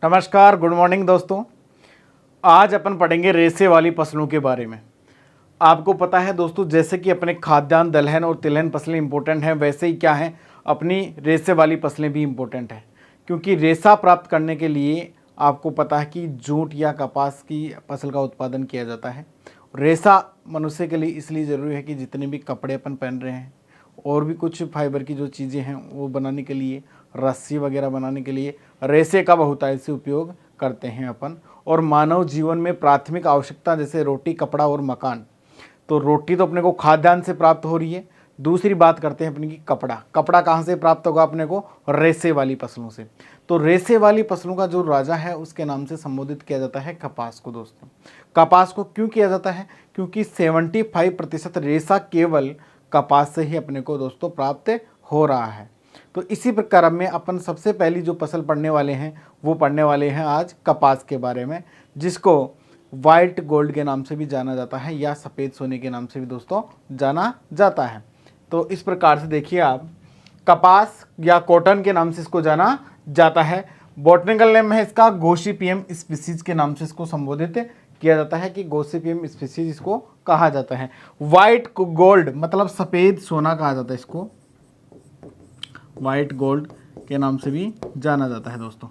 नमस्कार, good morning दोस्तों। आज अपन पढ़ेंगे रेसे वाली फसलों के बारे में। आपको पता है दोस्तों, जैसे कि अपने खाद्यान्न, दलहन और तिलहन फसलें इंपॉर्टेंट हैं, वैसे ही क्या है, अपनी रेसे वाली फसलें भी इंपॉर्टेंट हैं। क्योंकि रेसा प्राप्त करने के लिए आपको पता है कि जूट या कपास की फसल का उत्पादन किया जाता है। रेसा मनुष्य के लिए इसलिए ज़रूरी है कि जितने भी कपड़े अपन पहन रहे हैं और भी कुछ फाइबर की जो चीज़ें हैं वो बनाने के लिए, रस्सी वगैरह बनाने के लिए रेसे का बहुतायत से उपयोग करते हैं अपन। और मानव जीवन में प्राथमिक आवश्यकता जैसे रोटी, कपड़ा और मकान, तो रोटी तो अपने को खाद्यान्न से प्राप्त हो रही है। दूसरी बात करते हैं अपनी की कपड़ा कहाँ से प्राप्त होगा अपने को? रेसे वाली फसलों से। तो रेसे वाली फसलों का जो राजा है उसके नाम से संबोधित किया जाता है कपास को। दोस्तों, कपास को क्यों किया जाता है? क्योंकि 75% रेसा केवल कपास से ही अपने को दोस्तों प्राप्त हो रहा है। तो इसी प्रकार में अपन सबसे पहली जो फसल पढ़ने वाले हैं वो पढ़ने वाले हैं आज कपास के बारे में, जिसको वाइट गोल्ड के नाम से भी जाना जाता है या सफ़ेद सोने के नाम से भी दोस्तों जाना जाता है। तो इस प्रकार से देखिए आप, कपास या कॉटन के नाम से इसको जाना जाता है। बॉटनिकल नेम है इसका गोसिपियम स्पीसीज के नाम से इसको संबोधित किया जाता है कि गोसिपियम स्पीसीज इसको कहा जाता है। वाइट गोल्ड मतलब सफ़ेद सोना कहा जाता है इसको, वाइट गोल्ड के नाम से भी जाना जाता है। दोस्तों,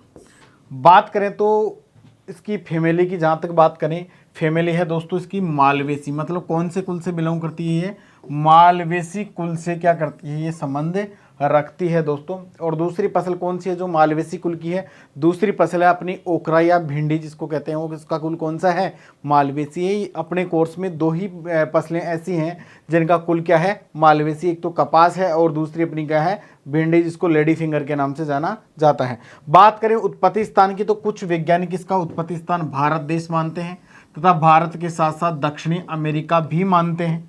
बात करें तो इसकी फैमिली की, जहाँ तक बात करें, फैमिली है दोस्तों इसकी मालवेसी। मतलब कौन से कुल से बिलोंग करती है ये? मालवेसी कुल से क्या करती है ये? संबंध रखती है दोस्तों। और दूसरी फसल कौन सी है जो मालवेसी कुल की है? दूसरी फसल है अपनी ओकरा या भिंडी जिसको कहते हैं, वो इसका कुल कौन सा है? मालवेसी है। अपने कोर्स में दो ही फसलें ऐसी हैं जिनका कुल क्या है? मालवेसी। एक तो कपास है और दूसरी अपनी क्या है? भिंडी, जिसको लेडी फिंगर के नाम से जाना जाता है। बात करें उत्पत्ति स्थान की, तो कुछ वैज्ञानिक इसका उत्पत्ति स्थान भारत देश मानते हैं तथा भारत के साथ साथ दक्षिणी अमेरिका भी मानते हैं।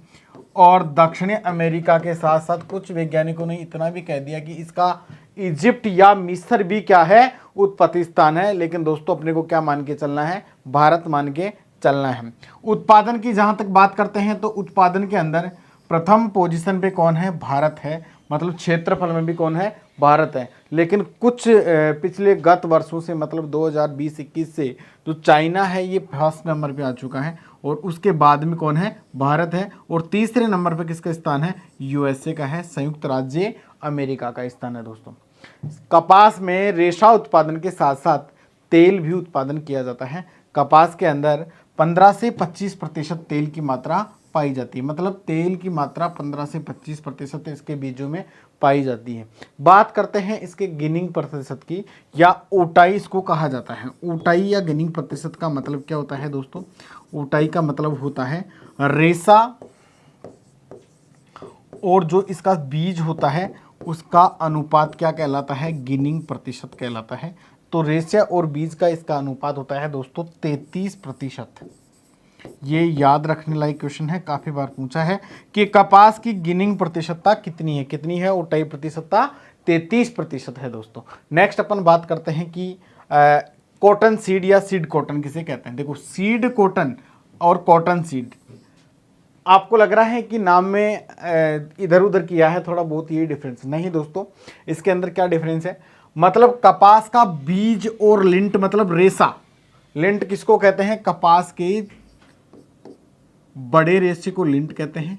और दक्षिणी अमेरिका के साथ साथ कुछ वैज्ञानिकों ने इतना भी कह दिया कि इसका इजिप्ट या मिस्र भी क्या है? उत्पत्ति स्थान है। लेकिन दोस्तों अपने को क्या मान के चलना है? भारत मान के चलना है। उत्पादन की जहां तक बात करते हैं तो उत्पादन के अंदर प्रथम पोजीशन पे कौन है? भारत है। मतलब क्षेत्रफल में भी कौन है? भारत है। लेकिन कुछ पिछले गत वर्षों से, मतलब 2020-21 से जो चाइना है ये फर्स्ट नंबर पे आ चुका है और उसके बाद में कौन है? भारत है। और तीसरे नंबर पे किसका स्थान है? यूएसए का है, संयुक्त राज्य अमेरिका का स्थान है। दोस्तों, कपास में रेशा उत्पादन के साथ साथ तेल भी उत्पादन किया जाता है। कपास के अंदर 15 से 25% तेल की मात्रा पाई जाती है। मतलब तेल की मात्रा 15 से 25% इसके बीजों में पाई जाती है। बात करते हैं इसके गिनिंग प्रतिशत की, या ऊटाई इसको कहा जाता है। ऊटाई या गिनिंग प्रतिशत का मतलब क्या होता है दोस्तों? ऊटाई का मतलब होता है रेशा और जो इसका बीज होता है उसका अनुपात क्या कहलाता है? गिनिंग प्रतिशत कहलाता है। तो रेशा और बीज का इसका अनुपात होता है दोस्तों 33%। ये याद रखने लायक क्वेश्चन है, काफ़ी बार पूछा है कि कपास की गिनिंग प्रतिशतता कितनी है? कितनी है? ऊटाई प्रतिशतता 33% है। दोस्तों, नेक्स्ट अपन बात करते हैं कि कॉटन सीड या सीड कॉटन किसे कहते हैं। देखो, सीड कॉटन और कॉटन सीड, आपको लग रहा है कि नाम में इधर उधर किया है थोड़ा बहुत, ये डिफरेंस नहीं दोस्तों। इसके अंदर क्या डिफरेंस है? मतलब कपास का बीज और लिंट, मतलब रेशा। लिंट किसको कहते हैं? कपास के बड़े रेशे को लिंट कहते हैं,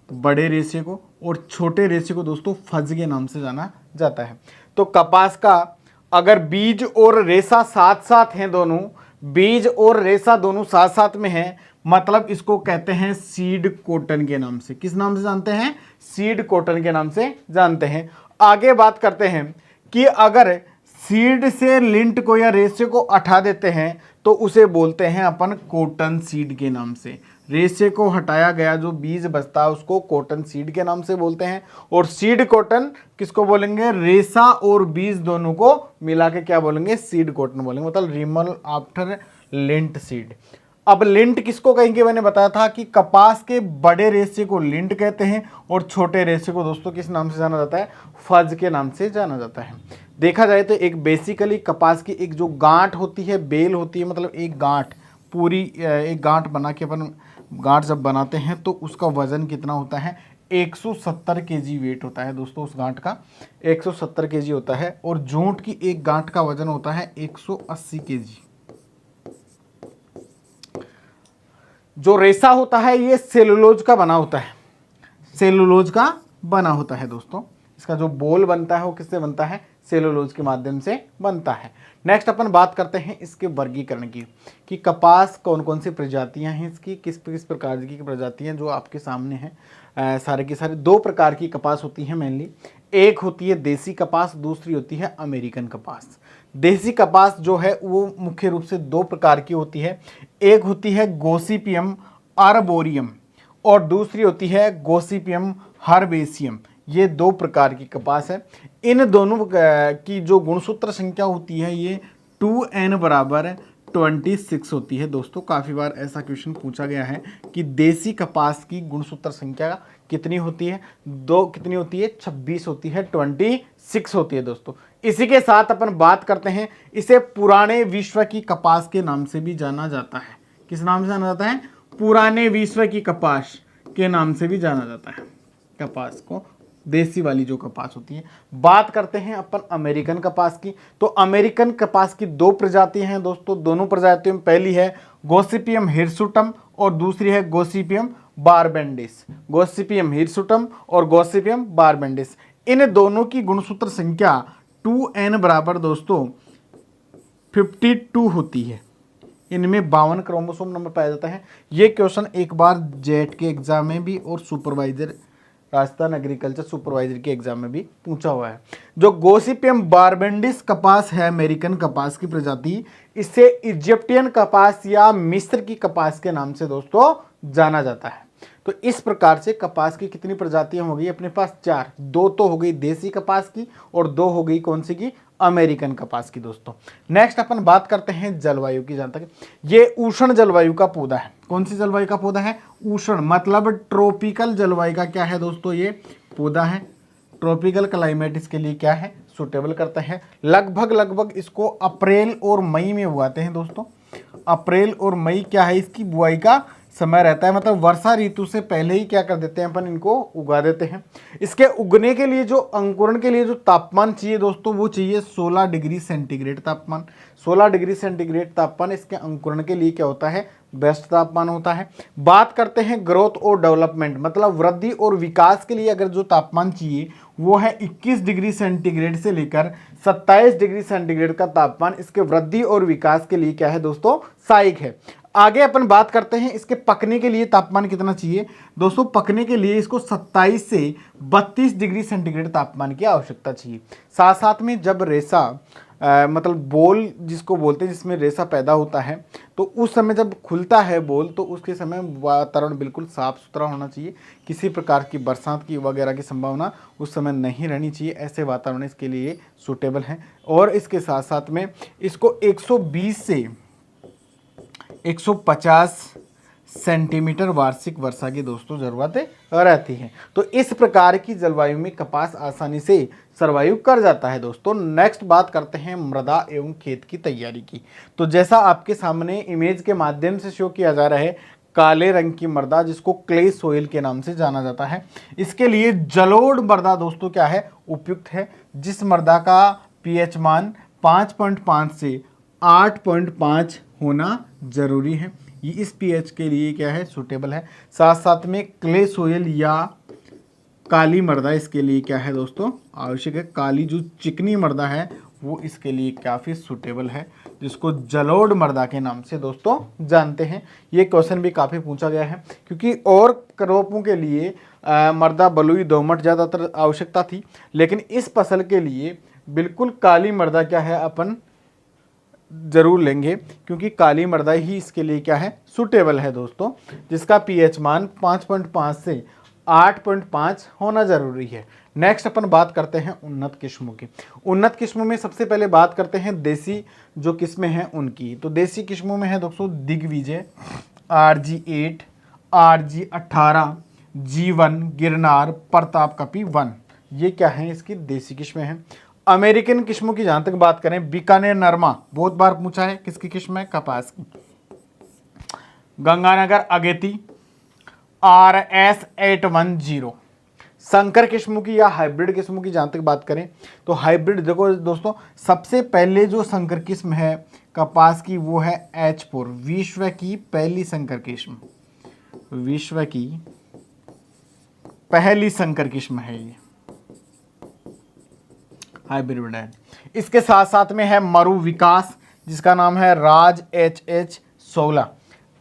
बड़े रेशे को, और छोटे रेशे को दोस्तों फज के नाम से जाना जाता है। तो कपास का अगर बीज और रेशा साथ साथ हैं, दोनों बीज और रेशा दोनों साथ साथ में हैं, मतलब इसको कहते हैं सीड कॉटन के नाम से। किस नाम से जानते हैं? सीड कॉटन के नाम से जानते हैं। आगे बात करते हैं कि अगर सीड से लिंट को या रेशे को हटा देते हैं तो उसे बोलते हैं अपन कॉटन सीड के नाम से। रेशे को हटाया गया जो बीज बचता है उसको कॉटन सीड के नाम से बोलते हैं। और सीड कॉटन किसको बोलेंगे? रेशा और बीज दोनों को मिला के क्या बोलेंगे? सीड कॉटन बोलेंगे। मतलब रिमल आफ्टर लिंट सीड। अब लिंट किसको कहेंगे? मैंने बताया था कि कपास के बड़े रेशे को लिंट कहते हैं और छोटे रेशे को दोस्तों किस नाम से जाना जाता है? फज के नाम से जाना जाता है। देखा जाए तो एक बेसिकली कपास की एक जो गांठ होती है, बेल होती है, मतलब एक गांठ, पूरी एक गांठ बना के अपन गांठ जब बनाते हैं तो उसका वजन कितना होता है? 170 केजी वेट होता है दोस्तों उस गांठ का, 170 केजी होता है। और जूट की एक गांठ का वजन होता है 180 केजी। जो रेशा होता है ये सेलुलोज का बना होता है, सेलुलोज का बना होता है दोस्तों। इसका जो बोल बनता है वो किससे बनता है, सेलुलोज के माध्यम से बनता है। नेक्स्ट अपन बात करते हैं इसके वर्गीकरण की, कि कपास कौन कौन सी प्रजातियां हैं इसकी, किस किस प्रकार की प्रजातियां जो आपके सामने हैं। सारे की सारे दो प्रकार की कपास होती हैं मेनली। एक होती है देसी कपास, दूसरी होती है अमेरिकन कपास। देसी कपास जो है वो मुख्य रूप से दो प्रकार की होती है, एक होती है गोसिपियम आर्बोरियम और दूसरी होती है गोसिपियम हर्बेसियम। ये दो प्रकार की कपास है। इन दोनों की जो गुणसूत्र संख्या होती है ये 2n बराबर 26 होती है दोस्तों। काफ़ी बार ऐसा क्वेश्चन पूछा गया है कि देसी कपास की गुणसूत्र संख्या कितनी होती है, कितनी होती है, 26 होती है, 26 होती है दोस्तों। इसी के साथ अपन बात करते हैं, इसे पुराने विश्व की कपास के नाम से भी जाना जाता है। किस नाम से जाना जाता है, पुराने विश्व की कपास के नाम से भी जाना जाता है कपास को, देसी वाली जो कपास होती है। बात करते हैं अपन अमेरिकन कपास की। तो अमेरिकन कपास की दो प्रजातियां हैं दोस्तों। दोनों प्रजातियों में पहली है गोसिपियम हिरसुटम और दूसरी है गोसिपियम बारबेंडिस। गोसिपियम हिरसुटम और गोसिपियम बारबेंडिस, इन दोनों की गुणसूत्र संख्या 2n बराबर दोस्तों 52 होती है। इनमें 52 क्रोमोसोम नंबर पाया जाता है। ये क्वेश्चन एक बार जेट के एग्जाम में भी और सुपरवाइजर राजस्थान एग्रीकल्चर सुपरवाइजर के एग्जाम में भी पूछा हुआ है। जो गोसिपियम बारबेंडिस कपास है अमेरिकन कपास की प्रजाति, इसे इजिप्टियन कपास या मिस्र की कपास के नाम से दोस्तों जाना जाता है। तो इस प्रकार से कपास की कितनी प्रजातियां हो गई अपने पास, 4। 2 तो हो गई देसी कपास की और 2 हो गई कौन सी की, अमेरिकन कपास की दोस्तों। नेक्स्ट अपन बात करते हैं जलवायु की। जहां तक ये उष्ण जलवायु का पौधा है। कौन सी जलवायु का पौधा है, उष्ण मतलब ट्रॉपिकल जलवायु का क्या है दोस्तों, ये पौधा है। ट्रॉपिकल क्लाइमेट इसके लिए क्या है, सुटेबल करता है। लगभग इसको अप्रैल और मई में उगाते हैं दोस्तों। अप्रैल और मई क्या है, इसकी बुआई का समय रहता है, मतलब वर्षा ऋतु से पहले ही क्या कर देते हैं अपन, इनको उगा देते हैं। इसके उगने के लिए जो अंकुरण के लिए जो तापमान चाहिए दोस्तों, वो चाहिए 16 डिग्री सेंटीग्रेड तापमान। 16 डिग्री सेंटीग्रेड तापमान इसके अंकुरण के लिए क्या होता है, बेस्ट तापमान होता है। बात करते हैं ग्रोथ और डेवलपमेंट, मतलब वृद्धि और विकास के लिए अगर जो तापमान चाहिए वो है 21 डिग्री सेंटीग्रेड से लेकर 27 डिग्री सेंटीग्रेड का तापमान इसके वृद्धि और विकास के लिए क्या है दोस्तों, सहायक है। आगे अपन बात करते हैं इसके पकने के लिए तापमान कितना चाहिए दोस्तों। पकने के लिए इसको 27 से 32 डिग्री सेंटीग्रेड तापमान की आवश्यकता चाहिए। साथ साथ में जब रेशा मतलब बोल जिसको बोलते हैं, जिसमें रेशा पैदा होता है, तो उस समय जब खुलता है बोल, तो उसके समय वातावरण बिल्कुल साफ सुथरा होना चाहिए। किसी प्रकार की बरसात की वगैरह की संभावना उस समय नहीं रहनी चाहिए। ऐसे वातावरण इसके लिए सूटेबल है। और इसके साथ साथ में इसको 120 से 150 सेंटीमीटर वार्षिक वर्षा की दोस्तों जरूरत रहती है। तो इस प्रकार की जलवायु में कपास आसानी से सर्वाइव कर जाता है दोस्तों। नेक्स्ट बात करते हैं मृदा एवं खेत की तैयारी की। तो जैसा आपके सामने इमेज के माध्यम से शो किया जा रहा है, काले रंग की मृदा जिसको क्ले सोइल के नाम से जाना जाता है, इसके लिए जलोढ़ मृदा दोस्तों क्या है, उपयुक्त है। जिस मृदा का पीएच मान 5.5 से 8.5 होना जरूरी है, ये इस पीएच के लिए क्या है, सूटेबल है। साथ साथ में क्ले सोइल या काली मृदा इसके लिए क्या है दोस्तों, आवश्यक है। काली जो चिकनी मृदा है वो इसके लिए काफ़ी सूटेबल है, जिसको जलोढ़ मृदा के नाम से दोस्तों जानते हैं। ये क्वेश्चन भी काफ़ी पूछा गया है, क्योंकि और क्रॉपों के लिए मृदा बलुई दोमट ज़्यादातर आवश्यकता थी, लेकिन इस फसल के लिए बिल्कुल काली मृदा क्या है अपन जरूर लेंगे, क्योंकि काली मृदा ही इसके लिए क्या है, सूटेबल है दोस्तों, जिसका पीएच मान 5.5 से 8.5 होना जरूरी है। नेक्स्ट अपन बात करते हैं उन्नत किस्मों की। उन्नत किस्मों में सबसे पहले बात करते हैं देसी जो किस्में हैं उनकी। तो देसी किस्मों में है दोस्तों Digvijay, RG8, RG18, G1, Girnar, Pratap कपी 1। ये क्या है, इसकी देसी किस्में हैं। अमेरिकन किस्मों की जहां तक बात करें, बीकानेर नरमा बहुत बार पूछा है, किसकी किस्म है, कपास की। गंगानगर अगेती, RS810, संकर किस्मों की या हाइब्रिड किस्मों की जहाँ तक बात करें तो हाइब्रिड देखो दोस्तों, सबसे पहले जो संकर किस्म है कपास की वो है H4, विश्व की पहली संकर किस्म, विश्व की पहली संकर किस्म है ये हाइब्रिड है। इसके साथ साथ में है मरु विकास जिसका नाम है राज HH16,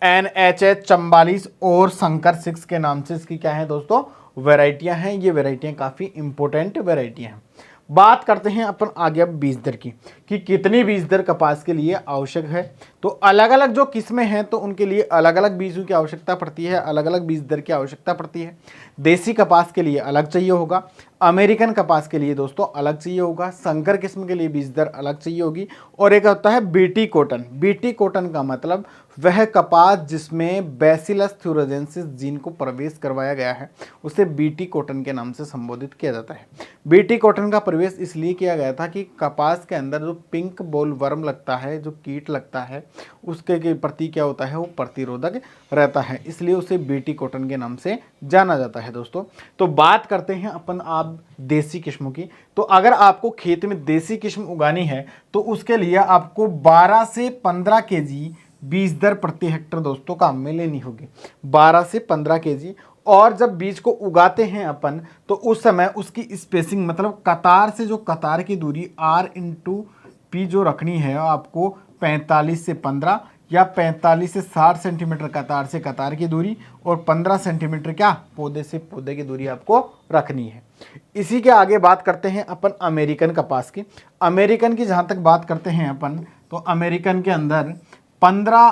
NHH 44 और शंकर 6 के नाम से इसकी क्या है दोस्तों वैरायटियां हैं। ये वैरायटियां काफ़ी इंपॉर्टेंट वैरायटियां हैं। बात करते हैं अपन आगे अब बीज दर की कि कितनी बीज दर कपास के लिए आवश्यक है। तो अलग अलग जो किस्में हैं तो उनके लिए अलग अलग बीजों की आवश्यकता पड़ती है, अलग अलग बीज दर की आवश्यकता पड़ती है। देसी कपास के लिए अलग चाहिए होगा, अमेरिकन कपास के लिए दोस्तों अलग चाहिए होगा, संकर किस्म के लिए बीज दर अलग चाहिए होगी। और एक होता है बीटी कॉटन। बीटी कॉटन का मतलब वह कपास जिसमें बैसिलस थ्यूरोजेंसिस जीन को प्रवेश करवाया गया है उसे बीटी कॉटन के नाम से संबोधित किया जाता है। बीटी कॉटन का प्रवेश इसलिए किया गया था कि कपास के अंदर जो पिंक बॉल वर्म लगता है, जो कीट लगता है, उसके प्रति क्या होता है वो प्रतिरोधक रहता है, इसलिए उसे बीटी कॉटन के नाम से जाना जाता है दोस्तों। तो बात करते हैं अपन आप देसी किस्मों की। तो अगर आपको खेत में देसी किस्म उगानी है तो उसके लिए आपको 12 से 15 केजी बीज दर प्रति हेक्टर दोस्तों काम में लेनी होगी, 12 से 15 केजी। और जब बीज को उगाते हैं अपन तो उस समय उसकी स्पेसिंग मतलब कतार से जो कतार की दूरी R/P जो रखनी है आपको 45 से 15 या 45 से 60 सेंटीमीटर कतार से कतार की दूरी और 15 सेंटीमीटर क्या पौधे से पौधे की दूरी आपको रखनी है। इसी के आगे बात करते हैं अपन अमेरिकन कपास की। अमेरिकन की जहाँ तक बात करते हैं अपन तो अमेरिकन के अंदर 15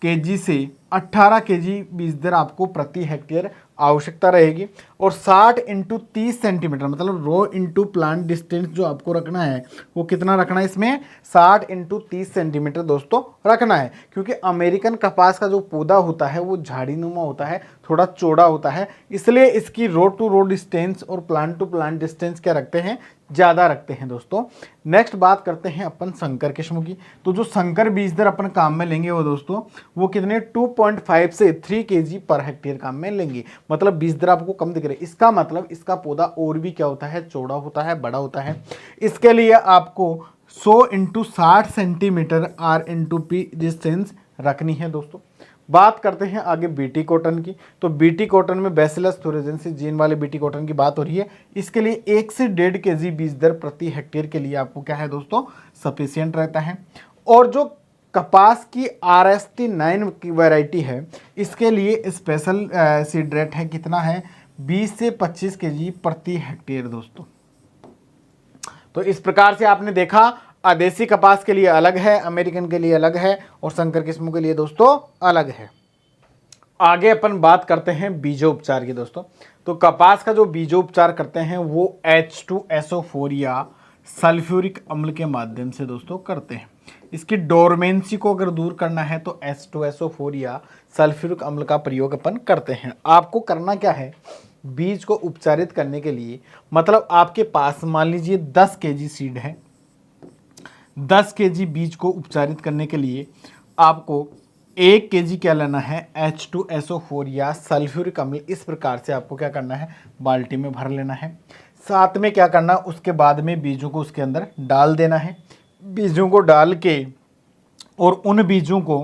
केजी से 18 केजी बीज दर आपको प्रति हेक्टेयर आवश्यकता रहेगी। और 60 × 30 सेंटीमीटर मतलब रो इंटू प्लांट डिस्टेंस जो आपको रखना है वो कितना रखना है इसमें 60 × 30 सेंटीमीटर दोस्तों रखना है। क्योंकि अमेरिकन कपास का जो पौधा होता है वो झाड़ीनुमा होता है, थोड़ा चौड़ा होता है, इसलिए इसकी रो टू रो डिस्टेंस और प्लांट टू प्लांट डिस्टेंस क्या रखते हैं ज़्यादा रखते हैं दोस्तों। नेक्स्ट बात करते हैं अपन संकर किस्मों की। तो जो संकर बीज दर अपन काम में लेंगे वो दोस्तों वो कितने 2.5 से 3 केजी पर हेक्टेयर काम में लेंगे। मतलब बीज दर आपको कम दिख रही है, इसका मतलब इसका पौधा और भी क्या होता है चौड़ा होता है, बड़ा होता है। इसके लिए आपको 100 × 60 सेंटीमीटर R/P डिस्टेंस रखनी है दोस्तों। बात करते हैं आगे बीटी कॉटन की। तो बीटी कॉटन में बैसिलस थ्यूरोजेंसिस जीन वाले बीटी कॉटन की बात हो रही है। इसके लिए 1 से 1.5 केजी बीज दर प्रति हेक्टेयर के लिए आपको क्या है दोस्तों सफिशियंट रहता है। और जो कपास की RST9 की वैरायटी है इसके लिए स्पेशल सीड रेट है कितना है 20 से 25 केजी प्रति हेक्टेयर दोस्तों। तो इस प्रकार से आपने देखा देसी कपास के लिए अलग है, अमेरिकन के लिए अलग है और संकर किस्मों के लिए दोस्तों अलग है। आगे अपन बात करते हैं बीजोपचार की दोस्तों। तो कपास का जो बीजोपचार करते हैं वो H2SO4 या सल्फ्यूरिक अम्ल के माध्यम से दोस्तों करते हैं। इसकी डोरमेंसी को अगर दूर करना है तो H2SO4 या सल्फ्यूरिक अम्ल का प्रयोग अपन करते हैं। आपको करना क्या है बीज को उपचारित करने के लिए, मतलब आपके पास मान लीजिए 10 केजी सीड है, 10 केजी बीज को उपचारित करने के लिए आपको 1 केजी क्या लेना है H2SO4 या सल्फ्यूरिक अम्ल। इस प्रकार से आपको क्या करना है बाल्टी में भर लेना है। साथ में क्या करना उसके बाद में बीजों को उसके अंदर डाल देना है। बीजों को डाल के और उन बीजों को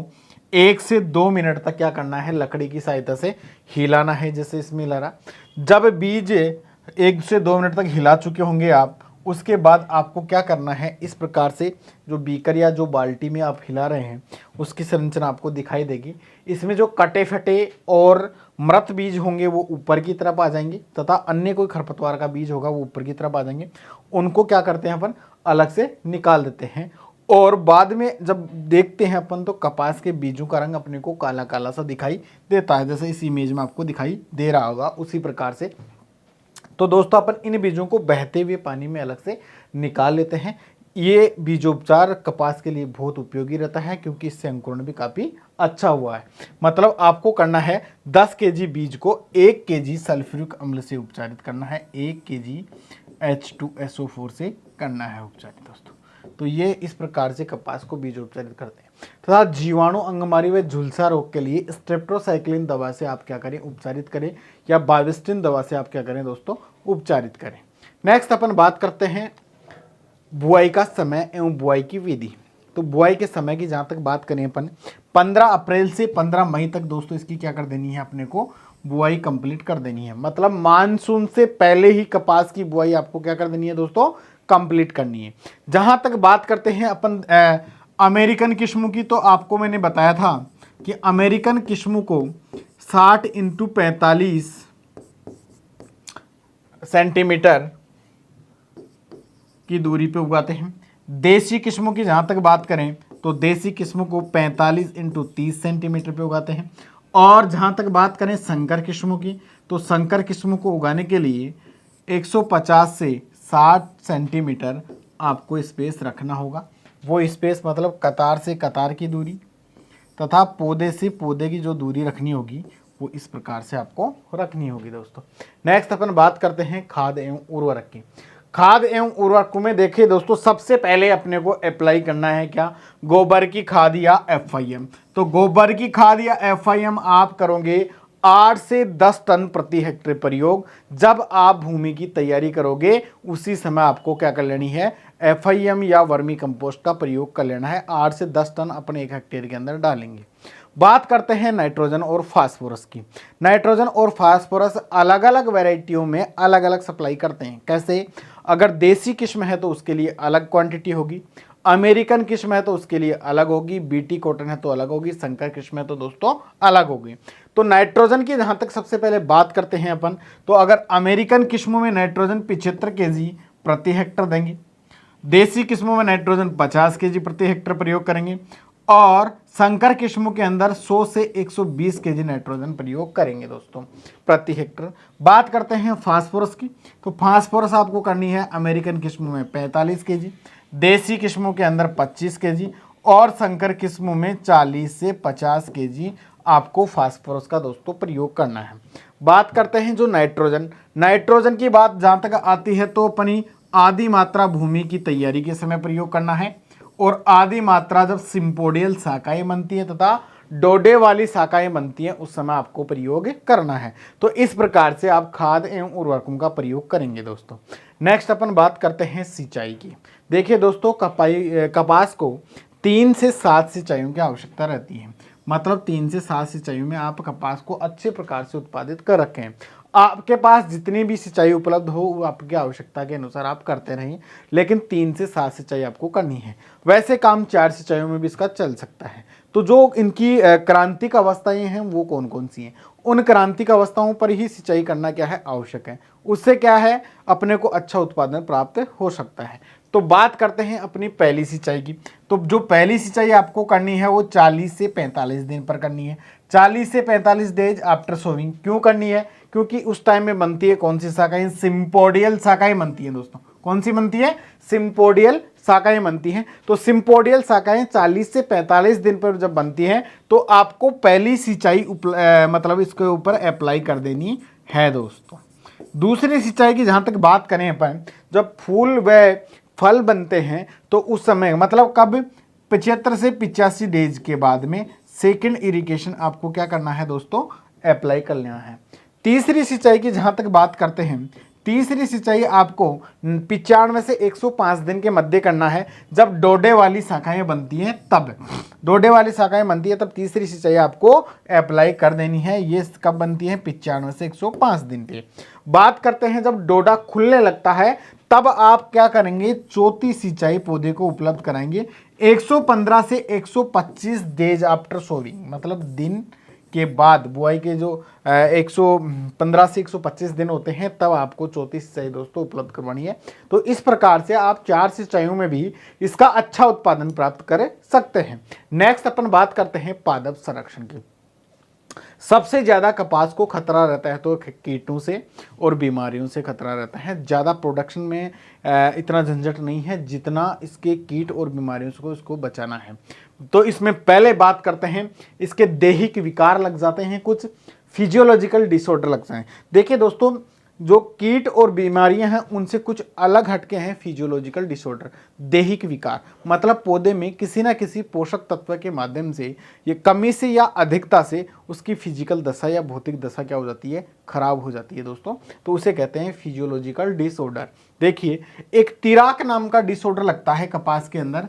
1 से 2 मिनट तक क्या करना है लकड़ी की सहायता से हिलाना है, जैसे इसमें हिला रहा। जब बीज 1 से 2 मिनट तक हिला चुके होंगे आप, उसके बाद आपको क्या करना है इस प्रकार से जो बीकर या जो बाल्टी में आप हिला रहे हैं उसकी संरचना आपको दिखाई देगी। इसमें जो कटे फटे और मृत बीज होंगे वो ऊपर की तरफ आ जाएंगे तथा अन्य कोई खरपतवार का बीज होगा वो ऊपर की तरफ आ जाएंगे। उनको क्या करते हैं अपन अलग से निकाल देते हैं। और बाद में जब देखते हैं अपन तो कपास के बीजों का रंग अपने को काला काला सा दिखाई देता है, जैसे इस इमेज में आपको दिखाई दे रहा होगा उसी प्रकार से। तो दोस्तों अपन इन बीजों को बहते हुए पानी में अलग से निकाल लेते हैं। ये बीजोपचार कपास के लिए बहुत उपयोगी रहता है क्योंकि इससे अंकुरण भी काफ़ी अच्छा हुआ है। मतलब आपको करना है 10 केजी बीज को 1 केजी सल्फ्यूरिक अम्ल से उपचारित करना है, 1 केजी H2SO4 से करना है उपचारित दोस्तों। तो ये इस प्रकार से कपास को बीज उपचारित करते हैं। तथा जीवाणु अंगमारी व झुलसा रोग के लिए स्ट्रेप्टोसाइक्लिन दवा से आप क्या करें उपचारित करें या बाविस्टिन दवा से आप क्या करें दोस्तों उपचारित करें। नेक्स्ट अपन बात करते हैं बुआई का समय एवं बुआई की विधि। तो बुआई के समय की जहाँ तक बात करें अपन 15 अप्रैल से 15 मई तक दोस्तों इसकी क्या कर देनी है, अपने को बुआई कंप्लीट कर देनी है। मतलब मानसून से पहले ही कपास की बुआई आपको क्या कर देनी है दोस्तों, कंप्लीट करनी है। जहाँ तक बात करते हैं अपन अमेरिकन किस्मों की, तो आपको मैंने बताया था कि अमेरिकन किस्मों को 60 × 45 सेंटीमीटर की दूरी पे उगाते हैं। देसी किस्मों की जहाँ तक बात करें तो देसी किस्मों को 45 × 30 सेंटीमीटर पे उगाते हैं। और जहाँ तक बात करें संकर किस्मों की, तो संकर किस्मों को उगाने के लिए 150 से 60 सेंटीमीटर आपको स्पेस रखना होगा। वो स्पेस मतलब कतार से कतार की दूरी तथा पौधे से पौधे की जो दूरी रखनी होगी वो इस प्रकार से आपको रखनी होगी दोस्तों। नेक्स्ट अपन बात करते हैं खाद एवं उर्वरक की। खाद एवं उर्वरकों में देखिए दोस्तों, सबसे पहले अपने को अप्लाई करना है क्या, गोबर की खाद या FIM। तो गोबर की खाद या FIM आप करोगे 8 से 10 टन प्रति हेक्टेयर प्रयोग। जब आप भूमि की तैयारी करोगे उसी समय आपको क्या कर लेनी है, FIM या वर्मी कंपोस्ट का प्रयोग कर लेना है। 8 से 10 टन अपने 1 हेक्टेयर के अंदर डालेंगे। बात करते हैं नाइट्रोजन और फास्फोरस की। नाइट्रोजन और फास्फोरस अलग अलग वैरायटियों में अलग अलग सप्लाई करते हैं। कैसे, अगर देसी किस्म है तो उसके लिए अलग क्वांटिटी होगी, अमेरिकन किस्म है तो उसके लिए अलग होगी, BT कॉटन है तो अलग होगी, संकर किस्म है तो दोस्तों अलग होगी। तो नाइट्रोजन की जहाँ तक सबसे पहले बात करते हैं अपन, तो अगर अमेरिकन किस्मों में नाइट्रोजन 75 kg प्रति हेक्टर देंगे, देसी किस्मों में नाइट्रोजन 50 kg प्रति हेक्टर प्रयोग करेंगे, और संकर किस्मों के अंदर 100 से 120 kg नाइट्रोजन प्रयोग करेंगे दोस्तों प्रति हेक्टर। बात करते हैं फास्फोरस की, तो फास्फोरस आपको करनी है अमेरिकन किस्मों में 45 kg, देसी किस्मों के अंदर 25 kg, और संकर किस्मों में 40 से 50 kg आपको फास्फोरस का दोस्तों प्रयोग करना है। बात करते हैं जो नाइट्रोजन की बात जहाँ तक आती है, तो अपनी आधी मात्रा भूमि की तैयारी के समय प्रयोग करना है, और आधी मात्रा जब सिंपोडियल शाखाएं बनती है तथा डोडे वाली शाखाएं बनती हैं उस समय आपको प्रयोग करना है। तो इस प्रकार से आप खाद एवं उर्वरकों का प्रयोग करेंगे दोस्तों। नेक्स्ट अपन बात करते हैं सिंचाई की। देखिए दोस्तों, कपास को 3 से 7 सिंचाइयों की आवश्यकता रहती है। मतलब 3 से 7 सिंचाइयों में आप कपास को अच्छे प्रकार से उत्पादित कर रखें। आपके पास जितनी भी सिंचाई उपलब्ध हो वो आपकी आवश्यकता के अनुसार आप करते रहें, लेकिन 3 से 7 सिंचाई आपको करनी है। वैसे काम 4 सिंचाइयों में भी इसका चल सकता है। तो जो इनकी क्रांतिक अवस्थाएं हैं वो कौन कौन सी हैं, उन क्रांतिक अवस्थाओं पर ही सिंचाई करना क्या है, आवश्यक है। उससे क्या है, अपने को अच्छा उत्पादन प्राप्त हो सकता है। तो बात करते हैं अपनी पहली सिंचाई की। तो जो पहली सिंचाई आपको करनी है वो 40 से 45 दिन पर करनी है। 40 से 45 डेज आफ्टर सोविंग। क्यों करनी है, क्योंकि उस टाइम में बनती है कौन सी शाखाएं, सिंपोडियल शाखाएं बनती हैं दोस्तों। कौन सी बनती है, सिंपोडियल शाखाएं बनती हैं। तो सिंपोडियल शाखाएं 40 से 45 दिन पर जब बनती हैं तो आपको पहली सिंचाई मतलब इसके ऊपर अप्लाई कर देनी है दोस्तों। दूसरी सिंचाई की जहाँ तक बात करें अपन, जब फूल व फल बनते हैं तो उस समय मतलब कब, 75 से 85 डेज के बाद में सेकंड इरिगेशन आपको क्या करना है दोस्तों, अप्लाई कर लेना है। तीसरी सिंचाई की जहाँ तक बात करते हैं, तीसरी सिंचाई आपको 95 से 105 दिन के मध्य करना है। जब डोडे वाली शाखाएं बनती हैं तब, डोडे वाली शाखाएं बनती है तब तीसरी सिंचाई आपको अप्लाई कर देनी है। ये कब बनती है, 95 से 105 दिन पे। बात करते हैं जब डोडा खुलने लगता है तब आप क्या करेंगे, चौथी सिंचाई पौधे को उपलब्ध कराएंगे 115 से 125 डेज आफ्टर सोविंग। मतलब दिन के बाद बुआई के जो 115 से 125 दिन होते हैं तब आपको चौथी सिंचाई दोस्तों उपलब्ध करवानी है। तो इस प्रकार से आप 4 सिंचाइयों में भी इसका अच्छा उत्पादन प्राप्त कर सकते हैं। नेक्स्ट अपन बात करते हैं पादप संरक्षण की। सबसे ज़्यादा कपास को खतरा रहता है तो कीटों से और बीमारियों से खतरा रहता है। ज़्यादा प्रोडक्शन में इतना झंझट नहीं है जितना इसके कीट और बीमारियों से इसको बचाना है। तो इसमें पहले बात करते हैं, इसके दैहिक विकार लग जाते हैं, कुछ फिजियोलॉजिकल डिसऑर्डर लग जाए। देखिए दोस्तों, जो कीट और बीमारियां हैं उनसे कुछ अलग हटके हैं फिजियोलॉजिकल डिसऑर्डर, दैहिक विकार। मतलब पौधे में किसी ना किसी पोषक तत्व के माध्यम से, ये कमी से या अधिकता से उसकी फिजिकल दशा या भौतिक दशा क्या हो जाती है, खराब हो जाती है दोस्तों। तो उसे कहते हैं फिजियोलॉजिकल डिसऑर्डर। देखिए, एक तिराक नाम का डिसऑर्डर लगता है कपास के अंदर,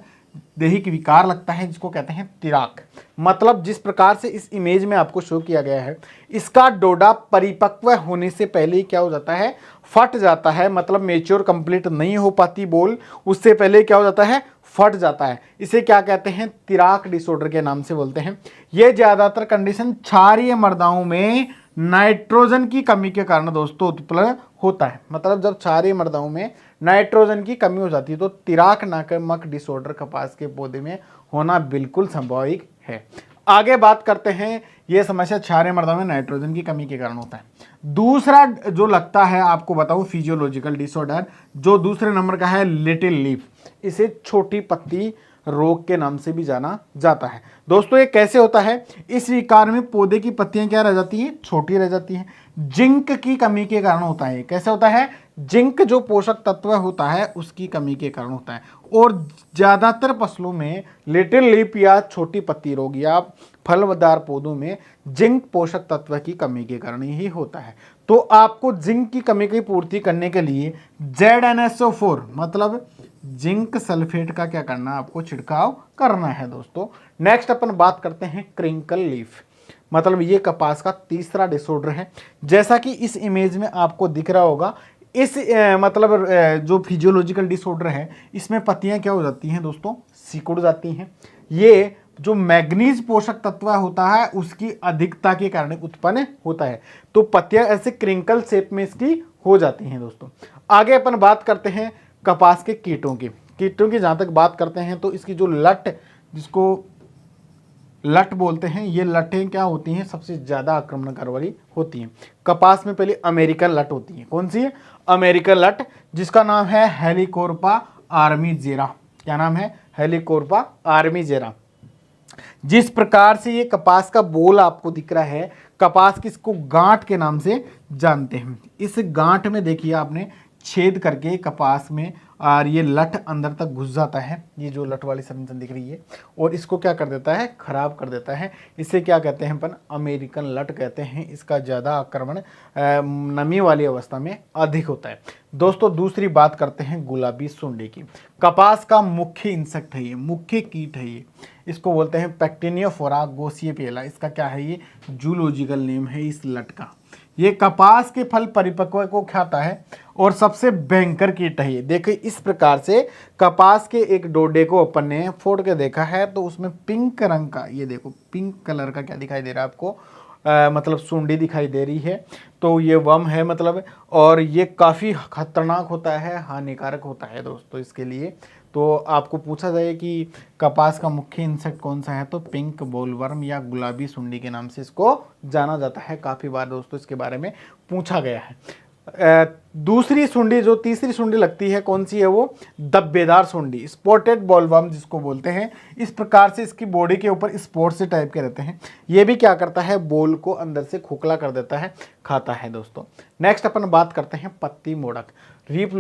दैहिक विकार लगता है जिसको कहते हैं तिराक। मतलब जिस प्रकार से इस इमेज में आपको शो किया गया है, इसका डोडा परिपक्व होने से पहले ही क्या हो जाता है, फट जाता है। मतलब मेच्योर कंप्लीट नहीं हो पाती बोल, उससे पहले क्या हो जाता है, फट जाता है। इसे क्या कहते हैं, तिराक डिसऑर्डर के नाम से बोलते हैं। यह ज्यादातर कंडीशन क्षारीय मृदाओं में नाइट्रोजन की कमी के कारण दोस्तों उत्पन्न होता है। मतलब जब क्षारीय मृदाओं में नाइट्रोजन की कमी हो जाती है तो तिराक नामक डिसऑर्डर कपास के पौधे में होना बिल्कुल संभाविक है। आगे बात करते हैं, यह समस्या क्षारीय मृदा में नाइट्रोजन की कमी के कारण होता है। दूसरा जो लगता है आपको बताऊं फिजियोलॉजिकल डिसऑर्डर, जो दूसरे नंबर का है लिटिल लीफ। इसे छोटी पत्ती रोग के नाम से भी जाना जाता है। दोस्तों ये कैसे होता है, इस विकार में पौधे की पत्तियां क्या रह जाती हैं, छोटी रह जाती हैं। जिंक की कमी के कारण होता है। कैसे होता है, जिंक जो पोषक तत्व होता है उसकी कमी के कारण होता है। और ज्यादातर फसलों में लिटिल लीफ या छोटी पत्ती रोग या फलदार पौधों में जिंक पोषक तत्व की कमी के कारण ही होता है। तो आपको जिंक की कमी की पूर्ति करने के लिए ZnSO4 मतलब जिंक सल्फेट का क्या करना है, आपको छिड़काव करना है दोस्तों। नेक्स्ट अपन बात करते हैं क्रिंकल लीफ। मतलब ये कपास का तीसरा डिसऑर्डर है। जैसा कि इस इमेज में आपको दिख रहा होगा, इस जो फिजियोलॉजिकल डिसऑर्डर है इसमें पत्तियां क्या हो जाती हैं दोस्तों, सिकुड़ जाती हैं। ये जो मैग्नीज पोषक तत्व होता है उसकी अधिकता के कारण उत्पन्न होता है। तो पत्तियां ऐसे क्रिंकल शेप में इसकी हो जाती हैं दोस्तों। आगे अपन बात करते हैं कपास के कीटों की जहां तक बात करते हैं तो इसकी जो लट, जिसको लट बोलते हैं, ये लटें क्या होती हैं, सबसे ज्यादा आक्रमणकारी वाली होती हैं। कपास में पहले अमेरिकन लट होती है। कौन सी है, अमेरिकन लट, जिसका नाम है हेलिकोर्पा आर्मीजेरा। क्या नाम है, हेलिकोर्पा आर्मीजेरा। जिस प्रकार से ये कपास का बोल आपको दिख रहा है, कपास की इसको गांठ के नाम से जानते हैं। इस गांठ में देखिए आपने छेद करके कपास में और ये लट अंदर तक घुस जाता है। ये जो लट वाली संरचना दिख रही है, और इसको क्या कर देता है, खराब कर देता है। इसे क्या कहते हैं अपन, अमेरिकन लट कहते हैं। इसका ज़्यादा आक्रमण नमी वाली अवस्था में अधिक होता है दोस्तों। दूसरी बात करते हैं गुलाबी सुंडी की। कपास का मुख्य इंसेक्ट है ये, मुख्य कीट है ये। इसको बोलते हैं पैक्टिनियोफोरा गोसिएपिएला। इसका क्या है, ये जूलॉजिकल नेम है इस लट का। ये कपास के फल परिपक्व को खाता है और सबसे भयंकर कीट है ये। देखिए इस प्रकार से कपास के एक डोडे को अपन ने फोड़ के देखा है तो उसमें पिंक रंग का, ये देखो पिंक कलर का क्या दिखाई दे रहा है आपको, मतलब सुंडी दिखाई दे रही है। तो ये वर्म है मतलब, और ये काफ़ी खतरनाक होता है, हानिकारक होता है दोस्तों इसके लिए। तो आपको पूछा जाए कि कपास का मुख्य इंसेक्ट कौन सा है, तो पिंक बोलवर्म या गुलाबी सुंडी के नाम से इसको जाना जाता है। काफ़ी बार दोस्तों इसके बारे में पूछा गया है। दूसरी सुंडी, जो तीसरी सुंडी लगती है, कौन सी है वो, धब्बेदार सुंडी, स्पॉटेड बॉलवर्म जिसको बोलते हैं। इस प्रकार से इसकी बॉडी के ऊपर स्पॉट्स से टाइप के रहते हैं। ये भी क्या करता है, बोल को अंदर से खोखला कर देता है, खाता है दोस्तों। नेक्स्ट अपन बात करते हैं पत्ती मोड़क रीप।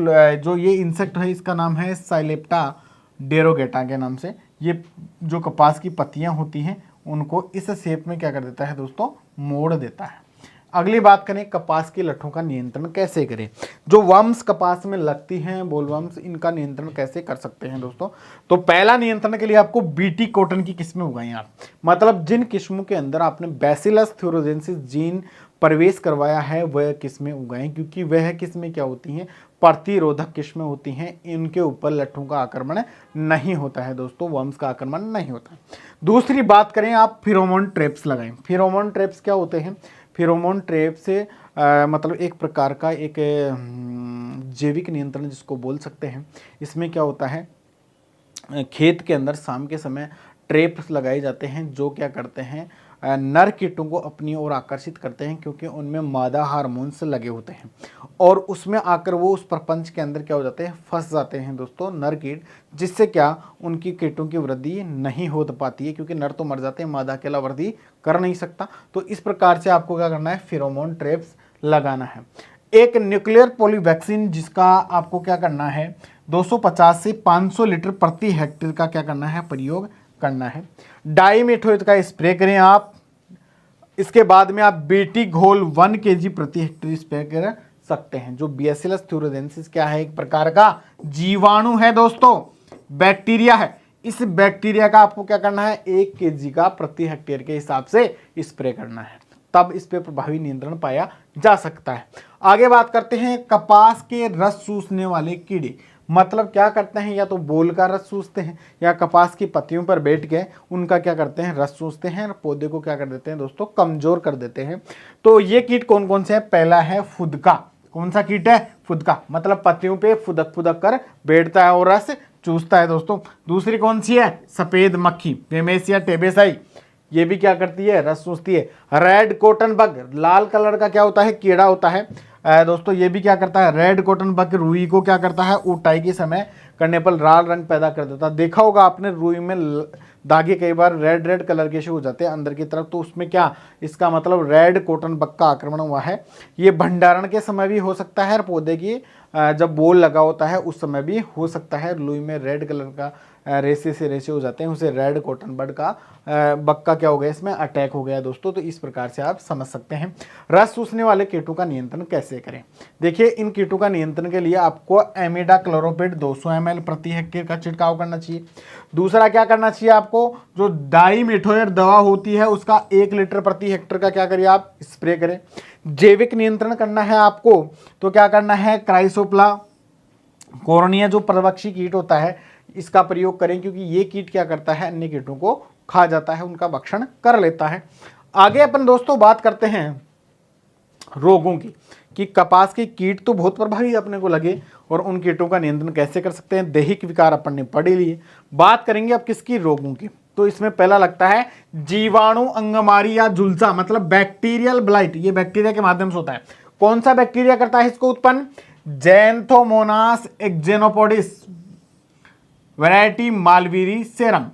जो ये इंसेक्ट है इसका नाम है साइलेप्टा डेरोगेटा के नाम से। ये जो कपास की पत्तियां होती हैं उनको इस शेप में क्या कर देता है दोस्तों, मोड़ देता है। अगली बात करें कपास की लठों का नियंत्रण कैसे करें। जो वर्म्स कपास में लगती हैं, बोलवर्म्स, इनका नियंत्रण कैसे कर सकते हैं दोस्तों। तो पहला नियंत्रण के लिए आपको बीटी कॉटन की किस्में उगाएं आप। मतलब जिन किस्मों के अंदर आपने बैसिलस थ्यूरोजेंसिस जीन प्रवेश करवाया है वह किस्में उगाएं, क्योंकि वह किस्में क्या होती हैं, प्रतिरोधक किस्में होती हैं। इनके ऊपर लट्ठों का आक्रमण नहीं होता है दोस्तों, वर्म्स का आक्रमण नहीं होता है। दूसरी बात करें, आप फिरोमोन ट्रैप्स लगाएं। फिरोमोन ट्रैप्स क्या होते हैं, फिरोमोन ट्रैप से मतलब एक प्रकार का एक जैविक नियंत्रण जिसको बोल सकते हैं। इसमें क्या होता है, खेत के अंदर शाम के समय ट्रैप्स लगाए जाते हैं जो क्या करते हैं, नर कीटों को अपनी ओर आकर्षित करते हैं, क्योंकि उनमें मादा हार्मोन्स लगे होते हैं और उसमें आकर वो उस प्रपंच के अंदर क्या हो जाते हैं, फंस जाते हैं दोस्तों नर कीट, जिससे क्या उनकी कीटों की वृद्धि नहीं हो पाती है, क्योंकि नर तो मर जाते हैं, मादा अकेला वृद्धि कर नहीं सकता। तो इस प्रकार से आपको क्या करना है, फेरोमोन ट्रैप्स लगाना है। एक न्यूक्लियर पॉलीवैक्सीन जिसका आपको क्या करना है 250 से 500 लीटर प्रति हेक्टेयर का क्या करना है प्रयोग करना है। डाईमेथोएट का स्प्रे करें आप। इसके बाद में आप बेटी घोल 1 kg प्रति हेक्टेयर स्प्रे कर सकते हैं। जो बैसिलस थ्यूरोडेंसिस क्या है, एक प्रकार का जीवाणु है दोस्तों, बैक्टीरिया है। इस बैक्टीरिया का आपको क्या करना है 1 kg का प्रति हेक्टेयर के हिसाब से स्प्रे करना है, तब इस पे प्रभावी नियंत्रण पाया जा सकता है। आगे बात करते हैं कपास के रस चूसने वाले कीड़े, मतलब क्या करते हैं, या तो बोल का रस चूसते हैं या कपास की पत्तियों पर बैठ के उनका क्या करते हैं रस चूसते हैं और पौधे को क्या कर देते हैं दोस्तों कमजोर कर देते हैं। तो ये कीट कौन कौन से हैं, पहला है फुदका। कौन सा कीट है, फुदका, मतलब पत्तियों पे फुदक फुदक कर बैठता है और रस चूसता है दोस्तों। दूसरी कौन सी है, सफेद मक्खी, वेमेसिया टेबेसाई, ये भी क्या करती है रस चूसती है। रेड कॉटन बग, लाल कलर का क्या होता है कीड़ा होता है दोस्तों, ये भी क्या करता है, रेड कॉटन बग रुई को क्या करता है उटाई के समय करने पर लाल रंग पैदा कर देता है। देखा होगा आपने रुई में धागे कई बार रेड रेड कलर के से हो जाते हैं अंदर की तरफ, तो उसमें क्या इसका मतलब रेड कॉटन बग का आक्रमण हुआ है। ये भंडारण के समय भी हो सकता है और पौधे की जब बोल लगा होता है उस समय भी हो सकता है। रुई में रेड कलर का रेसे से रेसे हो जाते हैं, उसे रेड कॉटन बग का क्या हो गया इसमें अटैक हो गया दोस्तों। तो इस प्रकार से आप समझ सकते हैं। रस चूसने वाले कीटों का नियंत्रण कैसे करें। देखिए इन कीटों का नियंत्रण के लिए आपको एमिडाक्लोरोपिड 200 ml प्रति हेक्टेयर का छिड़काव करना चाहिए। दूसरा क्या करना चाहिए आपको, जो डाईमेथोएट दवा होती है उसका 1 लीटर प्रति हेक्टेयर का क्या करिए आप स्प्रे करें। जैविक नियंत्रण करना है आपको तो क्या करना है, क्राइसोप्ला कोर्निया जो परभक्षी कीट होता है इसका प्रयोग करें, क्योंकि ये कीट क्या करता है अन्य कीटों को खा जाता है, उनका भक्षण कर लेता है। आगे अपन दोस्तों बात करते हैं रोगों की, कि कपास के कीट तो बहुत प्रभावी अपने को लगे और उन कीटों का नियंत्रण कैसे कर सकते हैं। दैहिक विकार अपन ने पढ़ लिए। बात करेंगे अब किसकी, रोगों की। तो इसमें पहला लगता है जीवाणु अंगमारी या झुलसा, मतलब बैक्टीरियल ब्लाइट। ये बैक्टीरिया के माध्यम से होता है। कौन सा बैक्टीरिया करता है इसको उत्पन्न, जैंथोमोनास एक्जेनोपोडिस वैरायटी मालवीरी सेरम।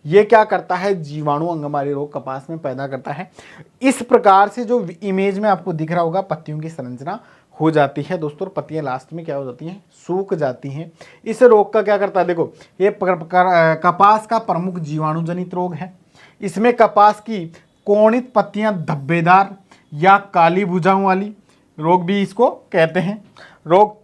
ये क्या करता है, जीवाणु अंगमारी रोग कपास में पैदा करता है। इस प्रकार से जो इमेज में आपको दिख रहा होगा पत्तियों की संरचना हो जाती है दोस्तों, पत्तियां लास्ट में क्या हो जाती हैं, सूख जाती हैं। इस रोग का क्या करता है, देखो ये कपास का प्रमुख जीवाणु जनित रोग है। इसमें कपास की कोणित पत्तियां धब्बेदार या काली भुजाओं वाली रोग भी इसको कहते हैं। रोग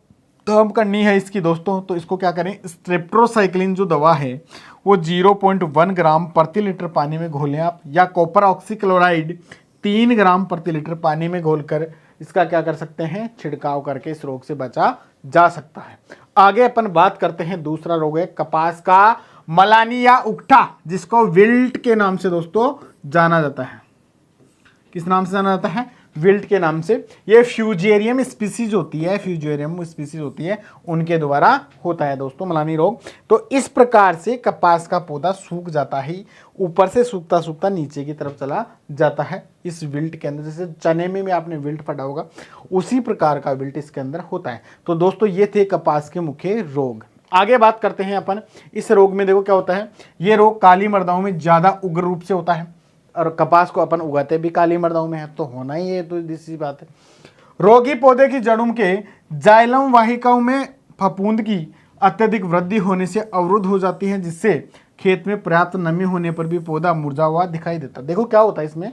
तो हम करनी है इसकी दोस्तों, तो इसको क्या करें, स्ट्रेप्टोसाइक्लिन जो दवा है वो 0.1 ग्राम प्रति लीटर पानी में घोलें आप, या कॉपर ऑक्सीक्लोराइड 3 ग्राम प्रति लीटर पानी में घोलकर इसका क्या कर सकते हैं, छिड़काव करके इस रोग से बचा जा सकता है। आगे अपन बात करते हैं दूसरा रोग है कपास का मलानी या उकठा, जिसको विल्ट के नाम से दोस्तों जाना जाता है। किस नाम से जाना जाता है, विल्ट के नाम से। ये फ्यूजेरियम स्पीसीज होती है, फ्यूजेरियम स्पीसीज होती है, उनके द्वारा होता है दोस्तों मलानी रोग। तो इस प्रकार से कपास का पौधा सूख जाता है, ऊपर से सूखता सूखता नीचे की तरफ चला जाता है इस विल्ट के अंदर। जैसे चने में भी आपने विल्ट पढ़ा होगा, उसी प्रकार का विल्ट इसके अंदर होता है। तो दोस्तों ये थे कपास के मुख्य रोग। आगे बात करते हैं अपन इस रोग में। देखो क्या होता है, ये रोग काली मृदाओं में ज्यादा उग्र रूप से होता है, और कपास को अपन उगाते भी काली मृदाओं में है, तो होना ही है, तो इसी बात है। रोगी पौधे की जड़ों के जाइलम वाहिकाओं में फफूंद की अत्यधिक वृद्धि होने से अवरुद्ध हो जाती है, जिससे खेत में पर्याप्त नमी होने पर भी पौधा मुरझा हुआ दिखाई देता है। देखो क्या होता है इसमें,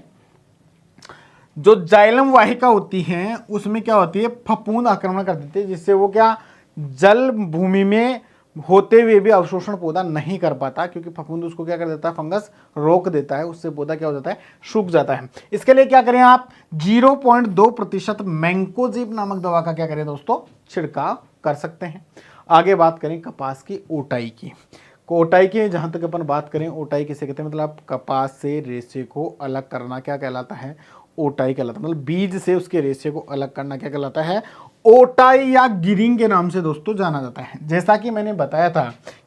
जो जाइलम वाहिका होती है उसमें क्या होती है, फफूंद आक्रमण कर देती है, जिससे वो क्या जल भूमि में होते हुए भी अवशोषण पौधा नहीं कर पाता, क्योंकि फफूंद उसको क्या कर देता है, फंगस रोक देता है, उससे पौधा क्या हो जाता है, सूख जाता है। इसके लिए क्या करें आप, 0.2% मैंकोजेब नामक दवा का क्या करें दोस्तों, छिड़काव कर सकते हैं। आगे बात करें कपास की ओटाई की। ओटाई की जहाँ तक अपन बात करें, ओटाई किसे कहते हैं, मतलब कपास से रेशे को अलग करना क्या कहलाता है, ओटाई कहलाता है। मतलब बीज से उसके रेशे को अलग करना क्या कहलाता है, ओटाई या गिनिंग के नाम से दोस्तों जाना जाता है। जैसा कि मैंने बताया था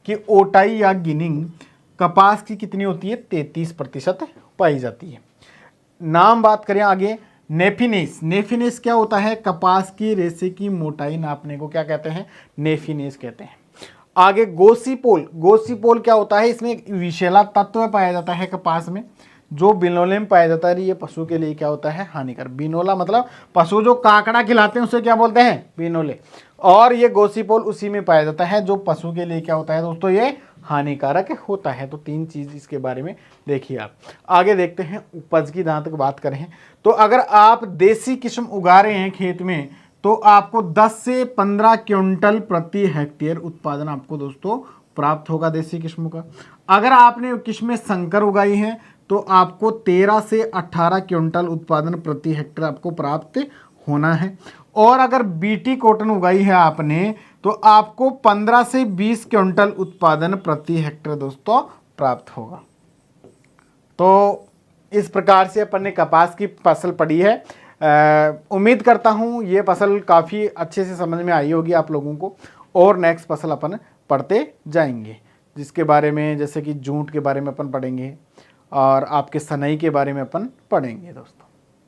कि ओटाई या गिनिंग कपास की कितनी होती है, 33% पाई जाती है। नाम बात करें आगे, नेफिनेस। नेफिनेस क्या होता है, कपास की रेशे की मोटाई नापने को क्या कहते हैं, नेफिनेस कहते हैं। आगे गोसीपोल। गोसीपोल क्या होता है, इसमें एक विषैला तत्व पाया जाता है कपास में, जो बिनोले में पाया जाता है ये पशु के लिए क्या होता है, हानिकारक। बिनोला मतलब पशु जो काकड़ा खिलाते हैं उसे क्या बोलते हैं, बिनोले। और ये गोसीपोल उसी में पाया जाता है जो पशु के लिए क्या होता है दोस्तों, ये हानिकारक होता है। तो 3 चीज इसके बारे में देखिए। आप आगे देखते हैं उपज की, जहां तक बात करें तो अगर आप देसी किस्म उगा रहे हैं खेत में तो आपको 10 से 15 क्विंटल प्रति हेक्टेयर उत्पादन आपको दोस्तों प्राप्त होगा देसी किस्मों का। अगर आपने किस्में संकर उगाई हैं तो आपको 13 से 18 क्विंटल उत्पादन प्रति हेक्टेयर आपको प्राप्त होना है। और अगर बीटी कॉटन उगाई है आपने तो आपको 15 से 20 क्विंटल उत्पादन प्रति हेक्टेयर दोस्तों प्राप्त होगा। तो इस प्रकार से अपन ने कपास की फसल पढ़ी है। उम्मीद करता हूँ ये फसल काफ़ी अच्छे से समझ में आई होगी आप लोगों को। और नेक्स्ट फसल अपन पढ़ते जाएंगे, जिसके बारे में जैसे कि जूट के बारे में अपन पढ़ेंगे और आपके सनई के बारे में अपन पढ़ेंगे दोस्तों।